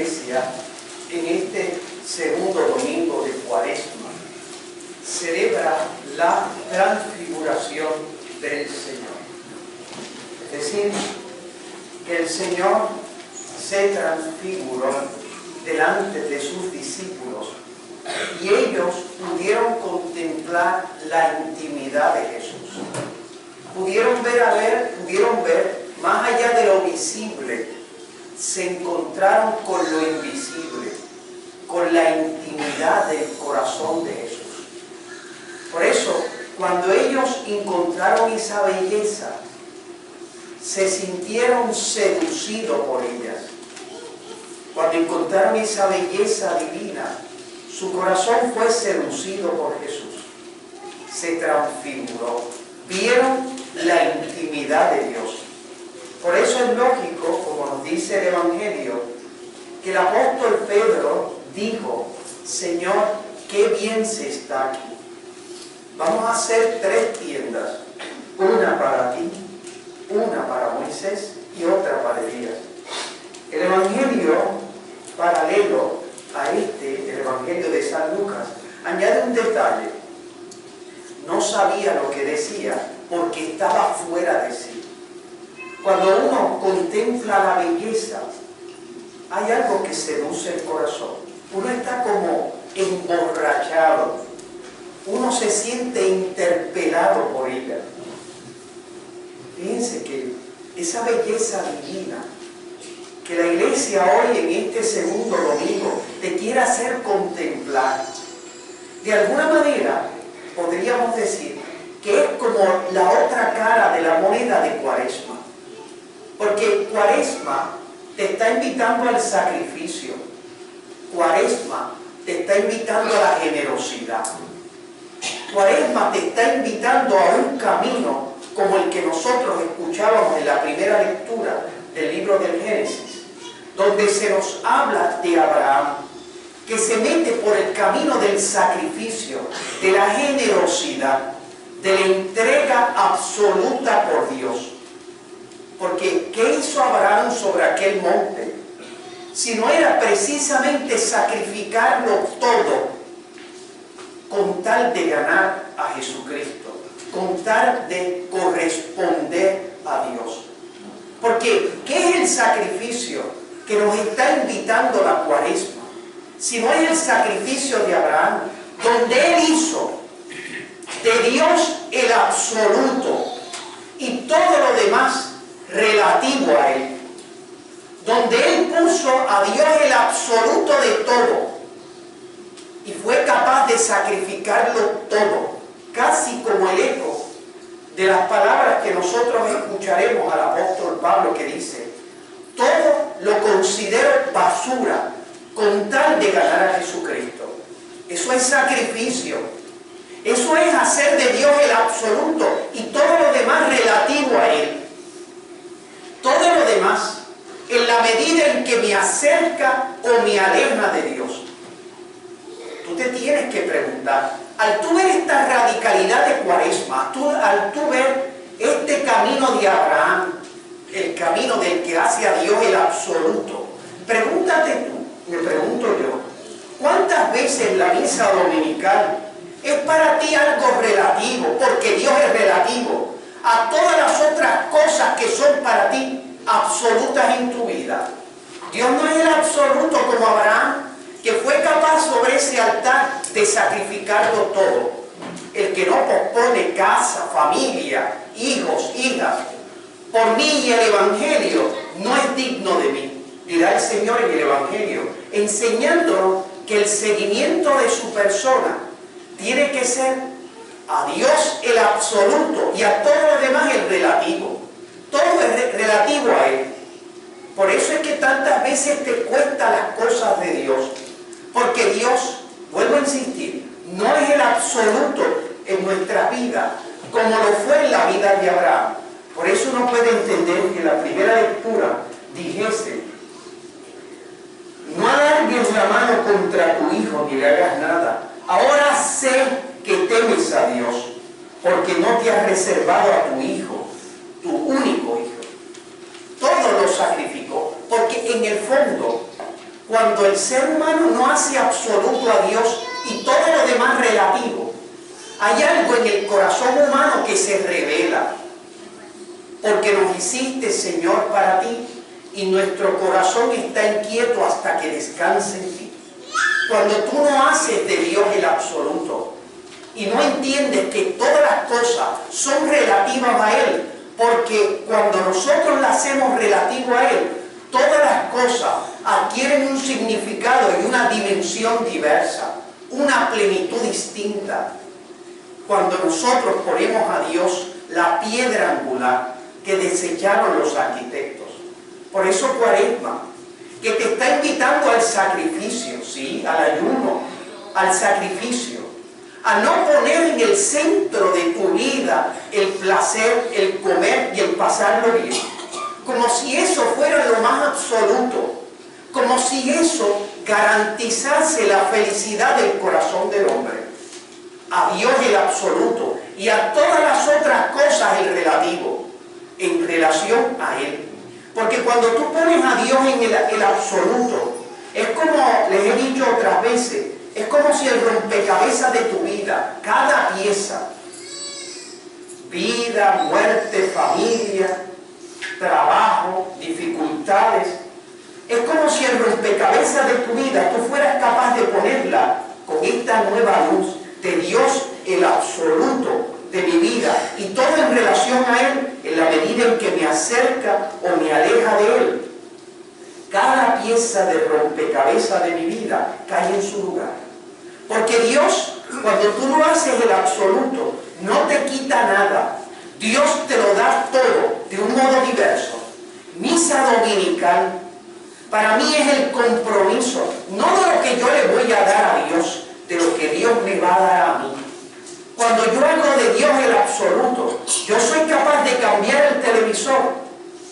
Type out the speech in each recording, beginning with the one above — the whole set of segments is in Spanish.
iglesia en este segundo domingo de Cuaresma celebra la transfiguración del Señor. Es decir, que el Señor se transfiguró delante de sus discípulos y ellos pudieron contemplar la intimidad de Jesús. Pudieron ver más allá de lo visible, se encontraron con lo invisible, con la intimidad del corazón de Jesús. Por eso, cuando ellos encontraron esa belleza, se sintieron seducidos por ellas. Cuando encontraron esa belleza divina, su corazón fue seducido por Jesús. Se transfiguró. Vieron la intimidad de Dios. Por eso es lógico, como nos dice el Evangelio, que el apóstol Pedro dijo: Señor, qué bien se está aquí. Vamos a hacer 3 tiendas, una para ti, una para Moisés y otra para Elías. El Evangelio paralelo a el Evangelio de San Lucas, añade un detalle. No sabía lo que decía porque estaba fuera de sí. Cuando uno contempla la belleza, hay algo que seduce el corazón. Uno está como emborrachado. Uno se siente interpelado por ella. Fíjense que esa belleza divina que la iglesia hoy en este segundo domingo te quiere hacer contemplar, de alguna manera podríamos decir que es como la otra cara de la moneda de Cuaresma. Porque Cuaresma te está invitando al sacrificio. Cuaresma te está invitando a la generosidad. Cuaresma te está invitando a un camino como el que nosotros escuchábamos en la primera lectura del libro del Génesis, donde se nos habla de Abraham, que se mete por el camino del sacrificio, de la generosidad, de la entrega absoluta por Dios. Porque ¿qué hizo Abraham sobre aquel monte? Si no era precisamente sacrificarlo todo con tal de ganar a Jesucristo, con tal de corresponder a Dios. Porque ¿qué es el sacrificio que nos está invitando la Cuaresma? Si no es el sacrificio de Abraham, donde él hizo de Dios el absoluto y todo lo demás relativo a él, donde él puso a Dios el absoluto de todo y fue capaz de sacrificarlo todo, casi como el eco de las palabras que nosotros escucharemos al apóstol Pablo, que dice: todo lo considero basura con tal de ganar a Jesucristo. Eso es sacrificio. Eso es hacer de Dios el absoluto y todo lo demás relativo a él. Todo lo demás, en la medida en que me acerca o me aleja de Dios. Tú te tienes que preguntar, al tú ver esta radicalidad de Cuaresma, al tú ver este camino de Abraham, el camino del que hace a Dios el absoluto, pregúntate tú, me pregunto yo, ¿cuántas veces la misa dominical es para ti algo relativo, porque Dios es relativo a todas las otras cosas que son para ti absolutas en tu vida? Dios no es el absoluto como Abraham, que fue capaz sobre ese altar de sacrificarlo todo. El que no pospone casa, familia, hijos, hijas, por mí y el Evangelio, no es digno de mí, dirá el Señor en el Evangelio, enseñándonos que el seguimiento de su persona tiene que ser a Dios el absoluto y a todo lo demás el relativo. Todo es relativo a Él. Por eso es que tantas veces te cuesta las cosas de Dios. Porque Dios, vuelvo a insistir, no es el absoluto en nuestra vida, como lo fue en la vida de Abraham. Por eso uno puede entender que la primera lectura dijese: no alargues la mano contra tu hijo ni le hagas nada. Ahora sé que temes a Dios, porque no te has reservado a tu hijo, tu único hijo. Todo lo sacrificó, porque en el fondo, cuando el ser humano no hace absoluto a Dios y todo lo demás relativo, hay algo en el corazón humano que se revela. Porque nos hiciste, Señor, para ti, y nuestro corazón está inquieto hasta que descanse en ti. Cuando tú no haces de Dios el absoluto y no entiendes que todas las cosas son relativas a Él, porque cuando nosotros las hacemos relativo a Él, todas las cosas adquieren un significado y una dimensión diversa, una plenitud distinta. Cuando nosotros ponemos a Dios la piedra angular que desecharon los arquitectos. Por eso Cuaresma, que te está invitando al sacrificio, ¿sí? Al ayuno, al sacrificio, a no poner en el centro de tu vida el placer, el comer y el pasarlo bien, como si eso fuera lo más absoluto, como si eso garantizase la felicidad del corazón del hombre. A Dios el absoluto y a todas las otras cosas el relativo, en relación a Él. Porque cuando tú pones a Dios en el absoluto, es como, les he dicho otras veces, es como si el rompecabezas de tu vida, cada pieza, vida, muerte, familia, trabajo, dificultades, es como si el rompecabezas de tu vida tú fueras capaz de ponerla con esta nueva luz de Dios, el absoluto de mi vida, y todo en relación a Él, en la medida en que me acerca o me aleja de Él. Cada pieza de rompecabezas de mi vida cae en su lugar. Porque Dios, cuando tú no haces el absoluto, no te quita nada. Dios te lo da todo de un modo diverso. Misa dominical, para mí es el compromiso, no de lo que yo le voy a dar a Dios, de lo que Dios me va a dar a mí. Cuando yo hago de Dios el absoluto, yo soy capaz de cambiar el televisor,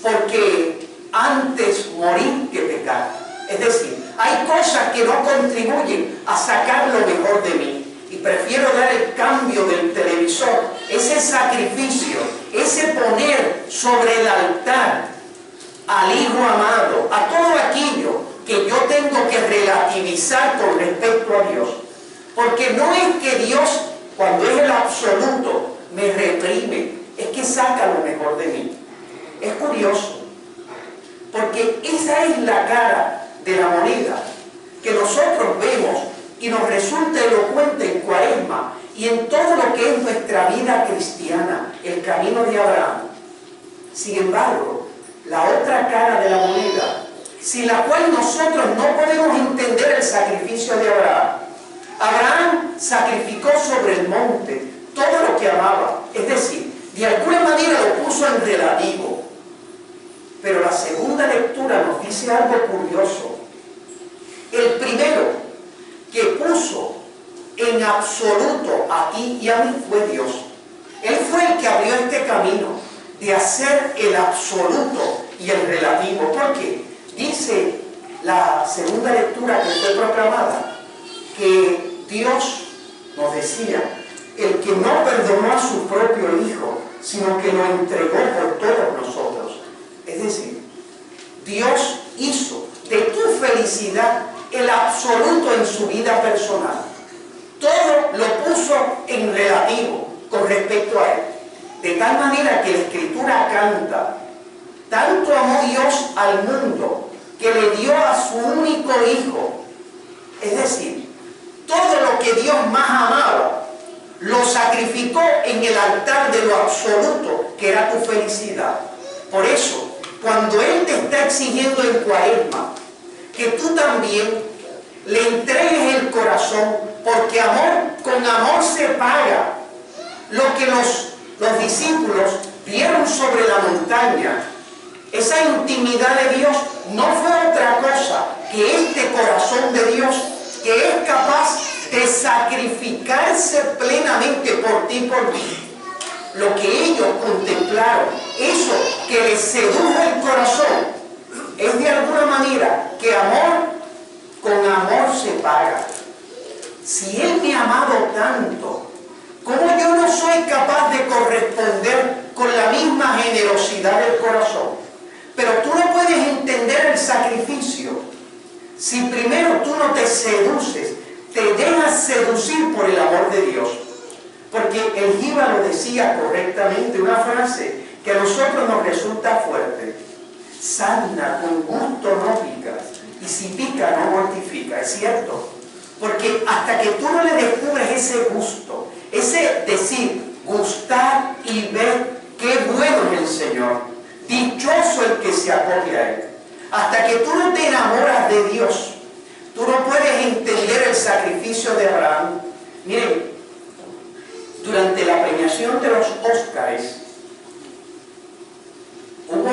porque antes morir que pecar. Es decir, hay cosas que no contribuyen a sacar lo mejor de mí, y prefiero dar el cambio del televisor, ese sacrificio, ese poner sobre el altar al Hijo amado, a todo aquello que yo tengo que relativizar con respecto a Dios. Porque no es que Dios, cuando es el absoluto, me reprime, es que saca lo mejor de mí. Es curioso, porque esa es la cara de la moneda que nosotros vemos y nos resulta elocuente en Cuaresma y en todo lo que es nuestra vida cristiana, el camino de Abraham. Sin embargo, la otra cara de la moneda, sin la cual nosotros no podemos entender el sacrificio de Abraham. Abraham sacrificó sobre el monte todo lo que amaba, es decir, de alguna manera lo puso en relativo. Pero la segunda lectura nos dice algo curioso. El primero que puso en absoluto a ti y a mí fue Dios. Él fue el que abrió este camino de hacer el absoluto y el relativo. ¿Por qué? Dice la segunda lectura que fue proclamada, que Dios nos decía, el que no perdonó a su propio Hijo, sino que lo entregó por todos nosotros. Es decir, Dios hizo de tu felicidad el absoluto en su vida personal. Todo lo puso en relativo con respecto a Él. De tal manera que la Escritura canta, tanto amó Dios al mundo que le dio a su único Hijo. Es decir, todo lo que Dios más amaba, lo sacrificó en el altar de lo absoluto, que era tu felicidad. Por eso, cuando Él te está exigiendo en Cuaresma, que tú también le entregues el corazón, porque amor con amor se paga. Lo que los discípulos vieron sobre la montaña, esa intimidad de Dios, no fue otra cosa que este corazón de Dios, que es capaz de sacrificarse plenamente por ti y por mí. Lo que ellos contemplaron, eso que les sedujo el corazón, es de alguna manera que amor con amor se paga. Si Él me ha amado tanto, ¿cómo yo no soy capaz de corresponder con la misma generosidad del corazón? Pero tú no puedes entender el sacrificio Si primero tú no te seduces, te dejas seducir por el amor de Dios. Porque el Jíbaro decía correctamente una frase que a nosotros nos resulta fuerte. Sarna con gusto no pica, y si pica no mortifica. Es cierto. Porque hasta que tú no le descubres ese gusto, ese decir, gustar y ver qué bueno es el Señor, dichoso el que se acoge a Él. Hasta que tú no te enamoras de Dios, tú no puedes entender el sacrificio de Abraham. Miren, durante la premiación de los Óscares, hubo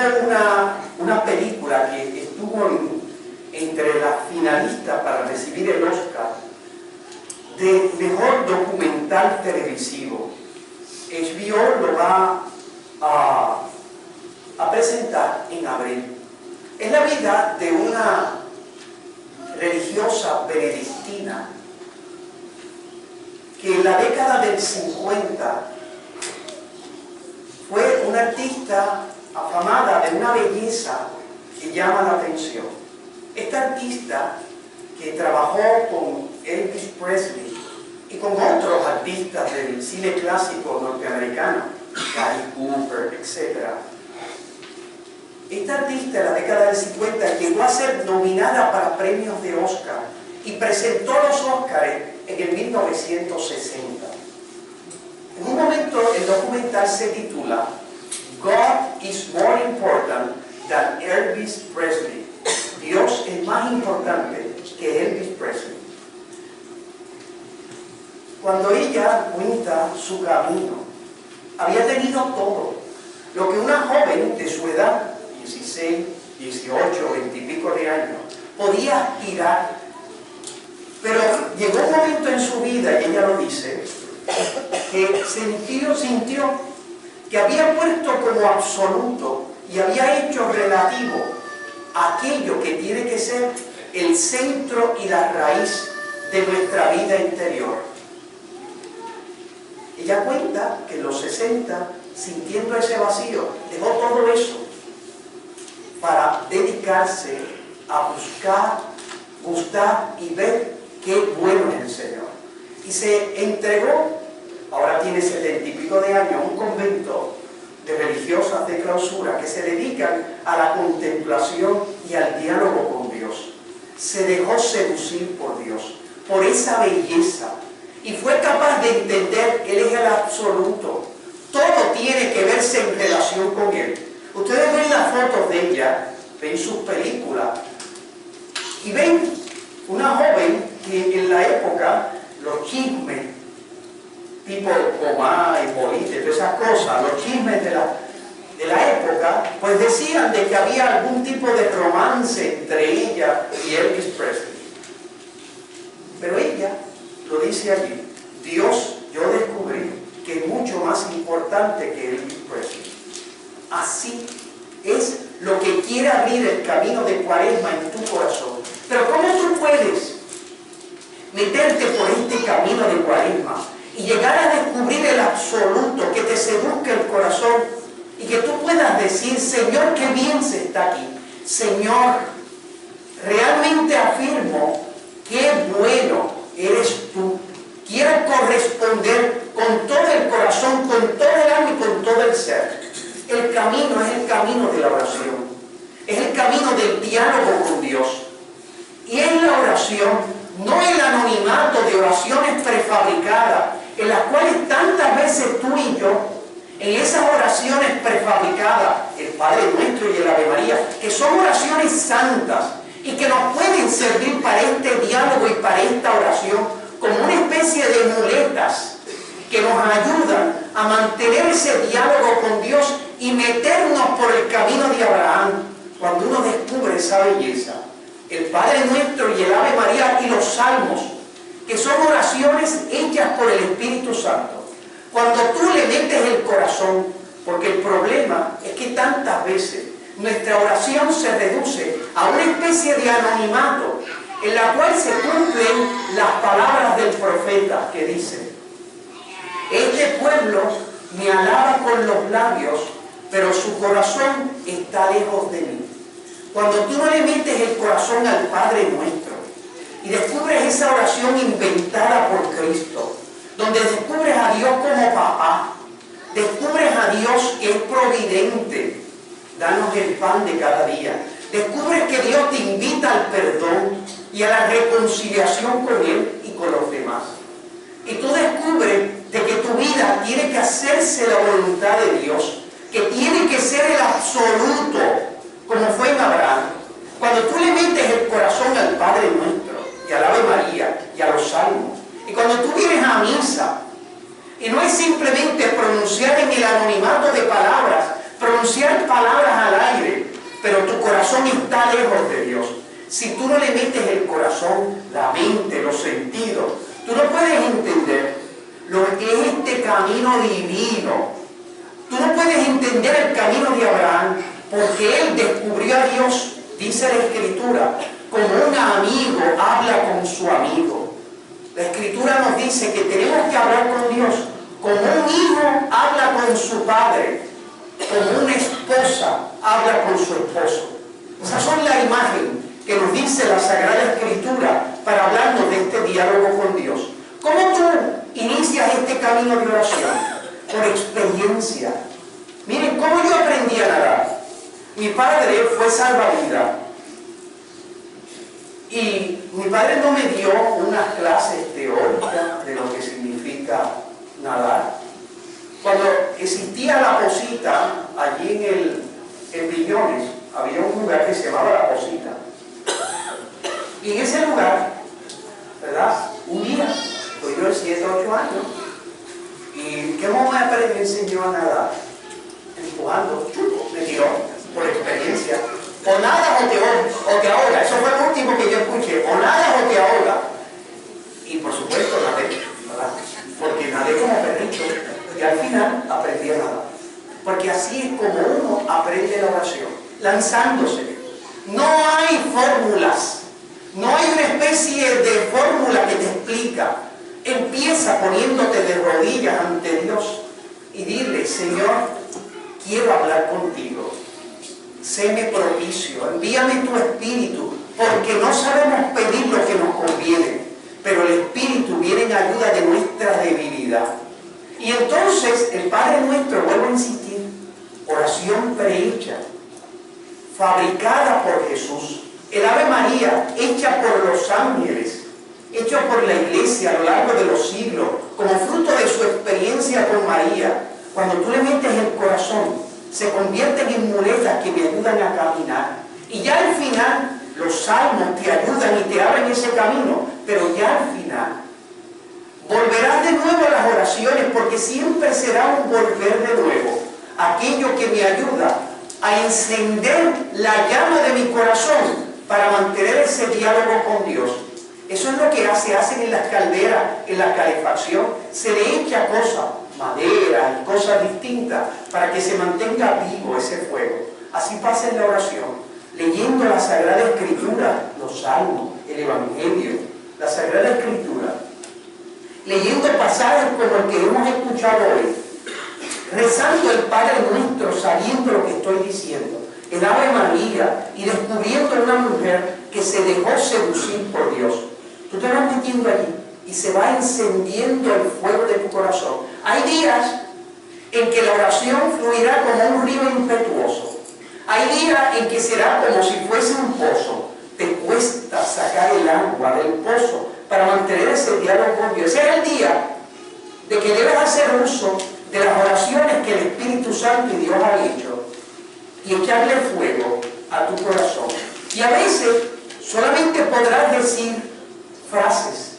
una película que estuvo entre las finalistas para recibir el Oscar de mejor documental televisivo. HBO lo va a presentar en abril. Es la vida de una religiosa benedictina que en la década del 50 fue una artista afamada de una belleza que llama la atención. Esta artista que trabajó con Elvis Presley y con otros artistas del cine clásico norteamericano, Cary Cooper, etc. Esta artista en la década del 50 llegó a ser nominada para premios de Oscar y presentó los Óscares en el 1960. En un momento el documental se titula God is more important than Elvis Presley. Dios es más importante que Elvis Presley. Cuando ella cuenta su camino, había tenido todo lo que una joven de su edad, 16, 18, 20 y pico de años, podía aspirar. Pero llegó un momento en su vida, y ella lo dice, que sintió que había puesto como absoluto y había hecho relativo aquello que tiene que ser el centro y la raíz de nuestra vida interior. Ella cuenta que en los 60, sintiendo ese vacío, dejó todo eso para dedicarse a buscar, gustar y ver qué bueno es el Señor. Y se entregó, ahora tiene 70 y pico de años, a un convento de religiosas de clausura que se dedican a la contemplación y al diálogo con Dios. Se dejó seducir por Dios, por esa belleza, y fue capaz de entender que Él es el absoluto. Todo tiene que verse en relación con Él. Ustedes ven las fotos de ella, ven sus películas, y ven una joven que en la época, los chismes, tipo Comá y Polite, todas esas cosas, los chismes de la época, pues decían de que había algún tipo de romance entre ella y Elvis Presley. Pero ella lo dice allí, Dios, yo descubrí que es mucho más importante que Elvis Presley. Así es lo que quiere abrir el camino de Cuaresma en tu corazón. Pero ¿cómo tú puedes meterte por este camino de Cuaresma y llegar a descubrir el absoluto, que te seduzca el corazón y que tú puedas decir, Señor, qué bien se está aquí? Señor, realmente afirmo qué bueno eres tú. Quiero corresponder con todo el corazón, con todo el alma y con todo el ser. El camino es el camino de la oración. Es el camino del diálogo con Dios. Y en la oración, no el anonimato de oraciones prefabricadas, en las cuales tantas veces tú y yo, en esas oraciones prefabricadas, el Padre Nuestro y el Ave María, que son oraciones santas y que nos pueden servir para este diálogo y para esta oración, como una especie de muletas que nos ayudan a mantener ese diálogo con Dios y meternos por el camino de Abraham. Cuando uno descubre esa belleza, el Padre Nuestro y el Ave María y los Salmos, que son oraciones hechas por el Espíritu Santo. Cuando tú le metes el corazón, porque el problema es que tantas veces nuestra oración se reduce a una especie de anonimato en la cual se cumplen las palabras del profeta que dice: este pueblo me alaba con los labios, pero su corazón está lejos de mí. Cuando tú no le metes el corazón al Padre Nuestro y descubres esa oración inventada por Cristo, donde descubres a Dios como papá, descubres a Dios que es providente, danos el pan de cada día, descubres que Dios te invita al perdón y a la reconciliación con Él y con los demás. Y tú descubres de que tu vida tiene que hacerse la voluntad de Dios, que tiene que ser el absoluto, como fue en Abraham. Cuando tú le metes el corazón al Padre Nuestro, y al Ave María, y a los salmos, y cuando tú vienes a misa, y no es simplemente pronunciar en el anonimato de palabras, pronunciar palabras al aire, pero tu corazón está lejos de Dios. Si tú no le metes el corazón, la mente, los sentidos, tú no puedes entender lo que es este camino divino. Tú no puedes entender el camino de Abraham, porque él descubrió a Dios, dice la Escritura, como un amigo habla con su amigo. La Escritura nos dice que tenemos que hablar con Dios como un hijo habla con su padre, como una esposa habla con su esposo. Esas son la imagen que nos dice la Sagrada Escritura para hablarnos de este diálogo con Dios. ¿Cómo tú inicias este camino de oración? Por experiencia. Miren, ¿cómo yo aprendí a nadar? Mi padre fue salvavidas. Y mi padre no me dio unas clases teóricas de lo que significa nadar. Cuando existía la Posita, allí en Piñones, había un lugar que se llamaba La Posita. Y en ese lugar, ¿verdad? Un día, estoy yo de 7 o 8 años, y ¿qué mamá me enseñó a nadar? Empujando, me tiró, por experiencia. O nadas o te ahogas. Eso fue lo último que yo escuché. O nadas o te ahogas. Y por supuesto nadé, ¿verdad? Porque nadé como perrito. Y al final aprendí a nadar. Porque así es como uno aprende la oración. Lanzándose. No hay fórmulas. No hay una especie de fórmula que te explica. Empieza poniéndote de rodillas ante Dios y dile: Señor, quiero hablar contigo. Séme propicio, envíame tu Espíritu, porque no sabemos pedir lo que nos conviene, pero el Espíritu viene en ayuda de nuestra debilidad. Y entonces el Padre Nuestro, vuelvo a insistir, oración prehecha, fabricada por Jesús, el Ave María, hecha por los ángeles, hecho por la Iglesia a lo largo de los siglos, como fruto de su experiencia con María. Cuando tú le metes el corazón, se convierten en muletas que me ayudan a caminar. Y ya al final, los salmos te ayudan y te abren ese camino, pero ya al final, volverás de nuevo a las oraciones, porque siempre será un volver de nuevo. Aquello que me ayuda a encender la llama de mi corazón para mantener ese diálogo con Dios. Eso es lo que hacen en las calderas, en la calefacción. Se le echa cosas, madera y cosas distintas, para que se mantenga vivo ese fuego. Así pasa en la oración, leyendo la Sagrada Escritura, los salmos, el Evangelio, la Sagrada Escritura, leyendo pasajes como el que hemos escuchado hoy, rezando el Padre Nuestro, sabiendo lo que estoy diciendo, el Ave María, y descubriendo una mujer que se dejó seducir por Dios. Tú te vas metiendo allí y se va encendiendo el fuego de tu corazón. Hay días en que la oración fluirá como un río impetuoso. Hay días en que será como si fuese un pozo. Te cuesta sacar el agua del pozo para mantener ese diálogo con Dios. Ese es el día de que debes hacer uso de las oraciones que el Espíritu Santo y Dios han hecho y echarle fuego a tu corazón. Y a veces solamente podrás decir frases.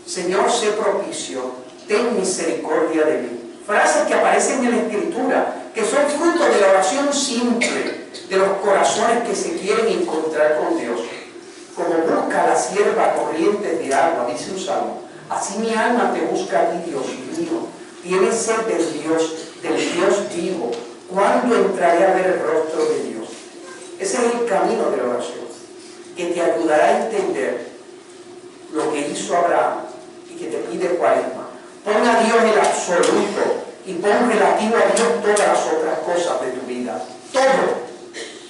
Señor, sé propicio, ten misericordia de mí. Frases que aparecen en la Escritura, que son fruto de la oración simple, de los corazones que se quieren encontrar con Dios. Como busca la sierva corrientes de agua, dice un salmo, así mi alma te busca a ti, Dios mío. Tienes sed del Dios vivo. ¿Cuándo entraré a ver el rostro de Dios? Ese es el camino de la oración, que te ayudará a entender lo que hizo Abraham y que te pide Cuaresma. Pon a Dios el absoluto y pon relativo a Dios todas las otras cosas de tu vida. Todo.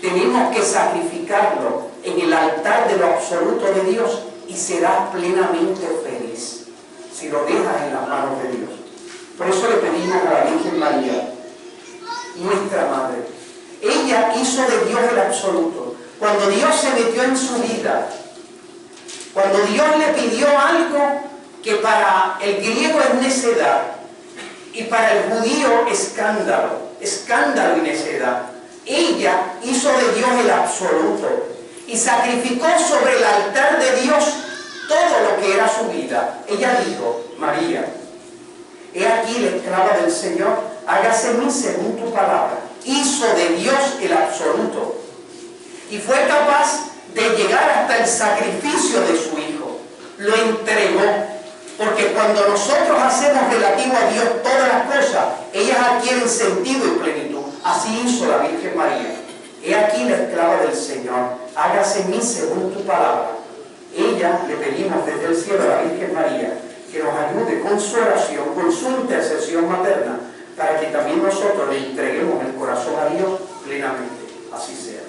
tenemos que sacrificarlo en el altar de lo absoluto de Dios y serás plenamente feliz si lo dejas en las manos de Dios. Por eso le pedimos a la Virgen María, nuestra Madre. Ella hizo de Dios el absoluto. Cuando Dios se metió en su vida, cuando Dios le pidió algo que para el griego es necedad y para el judío escándalo y necedad, ella hizo de Dios el absoluto y sacrificó sobre el altar de Dios todo lo que era su vida. Ella dijo: María, he aquí la esclava del Señor, hágase en mí según tu palabra. Hizo de Dios el absoluto y fue capaz de llegar hasta el sacrificio de su Hijo. Lo entregó, porque cuando nosotros hacemos relativo a Dios todas las cosas, ellas adquieren sentido y plenitud. Así hizo la Virgen María. He aquí la esclava del Señor, hágase en mí según tu palabra. Ella, le pedimos desde el cielo a la Virgen María que nos ayude con su oración, con su intercesión materna, para que también nosotros le entreguemos el corazón a Dios plenamente. Así sea.